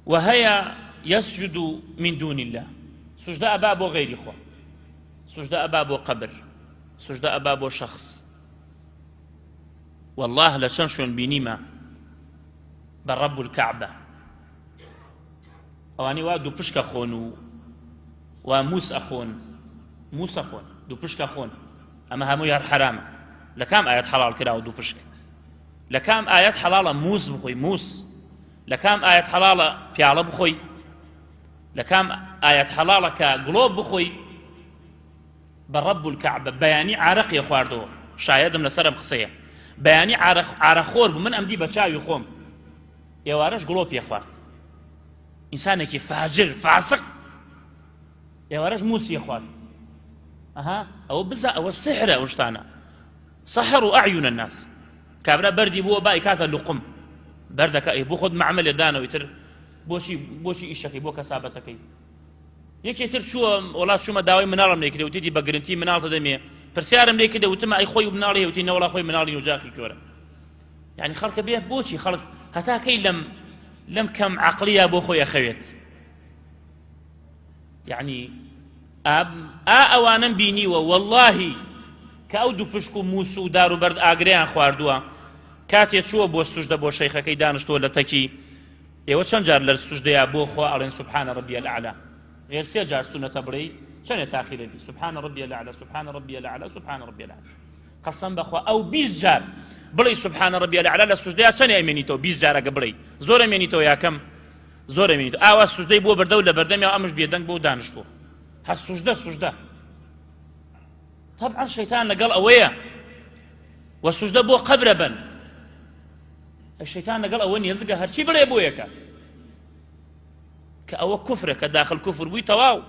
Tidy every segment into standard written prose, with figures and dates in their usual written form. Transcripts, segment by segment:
وهي يسجد من دون الله سجدة أبا بو غير إخوة سجدة أبا بو قبر سجدة أبا بو شخص والله لشنشون بنيمة بالرب الكعبة أواني وادو بشك أخون وموس أخون موس أخون دو بشك أخون أما همو يار حرامة لكام آيات حلال كراو دو بشك لكام آيات حلال موس بخوي موس لكام آيات حلال بيالة بخوي لكام آيات حلال كقلوب بخوي بالرب الكعبة بياني عرق يخواردو شاهدم لسرم خصية بياني عرق خور بمن أمدي بچاوي خوم يوارش قلوب يخوارد إنسانك فاجر فاسق يوارش موسى يخوارد أو بزا أو السحر أوشتانا سحروا أعين الناس كابرا بردي بو باي كاتا لقم بردك أي بو خد معمل يدانا ويتر بوشي إشكي بو كسابتكي یەکێ تر چووە وڵات چوومە داوای مناڵم لێ کرد وتیدی بە گرنتی مناڵتە دەمێ پرسیارم لێ کردە وتم ئەی خۆی و مناڵی وتی نەوەڵا خۆی مناڵی و جاخی جۆرە یعنی خەڵکە بێ بۆچی خەڵک هەتا کەی لەم کەم عەقلیە بۆ خۆی ئەخەوێت یعنی ئەوانم بینیوە وەڵڵاهی کە ئەو دوو پشک و مووس و دار و بەرد ئاگرەیان خواردووە کاتێ چووە بۆ سوژدە بۆ شەیخەکەی دانیشتۆ لە تەکی ئێوە چەند جار لە سوژدەیە بۆ خوا ئەڵێن سوبحانە ڕەبی الأعلى غير سي جار سنة بري شنو تاخير بي سبحان ربي الأعلى سبحان ربي الأعلى سبحان ربي الأعلى قسم بخوا أو 20 جار بلي سبحان ربي الأعلى للسجدة شنو يمينيتو 20 جار قبلي زور يمينيتو يا كم زور يمينيتو السجدة بو بردو ولا بردم يا أمش بيدنك بو دانشتو هالسجدة طبعا الشيطان قال أويا والسجدة بو قبر بن الشيطان قال أوين يزقى هرشي بلا يبويك كأو كفر كداخل كفر بوي تواو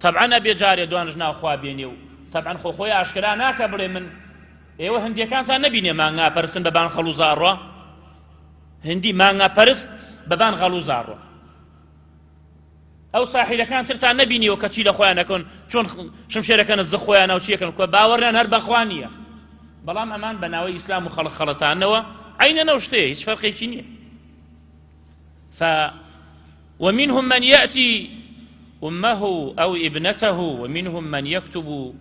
طبعا أبي جاري دوانج ناو خوا بينيو طبعا خويا أشكرا ناكا بلي من ايوه هندي كانت نبيني مانغا برسن ببان خلوزارو هندي مانغا برس ببان خلوزارو او صاحي كانت ترتا نبيني وكتشي لخويا نكون شون شمشيره كان الزخويا انا وشي كان باورنا هرب اخوانيه بلام امان بناوي اسلام وخلق خلطانوا عيننا وشتي ايش فرق كيني ومنهم من يأتي أمه أو ابنته ومنهم من يكتب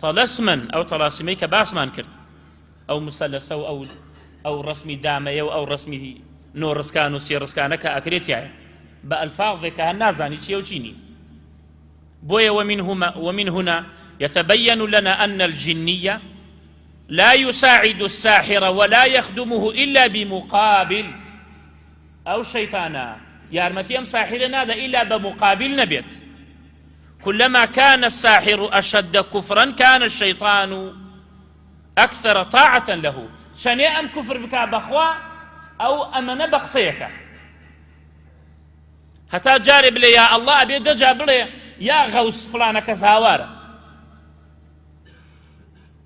طلسما أو طلاسميك باسمان كرد أو مثلث أو رسمي دامي أو رسمي نور رسكان وسير رسكانك أكريت يعني بألفاظك هالنازاني تشيوشيني بويا ومن هنا يتبين لنا أن الجنية لا يساعد الساحر ولا يخدمه إلا بمقابل أو شيطانا يارمتي أم ساحر نادا إلا بمقابل نبيت كلما كان الساحر أشد كفرا كان الشيطان أكثر طاعة له شني أم كفر بك بخوا أو أم نبخصيك هتا جارب لي يا الله أبي دجاب لي يا غوث فلانك زاوار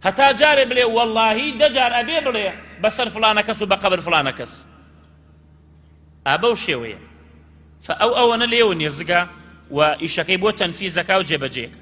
هتا جارب لي والله دجار أبي بلي بسر فلانكس وبقبر فلانكس أبو شوية فأو أنا ليون يزقى وإشكي بو تنفيذك أو جيبجيك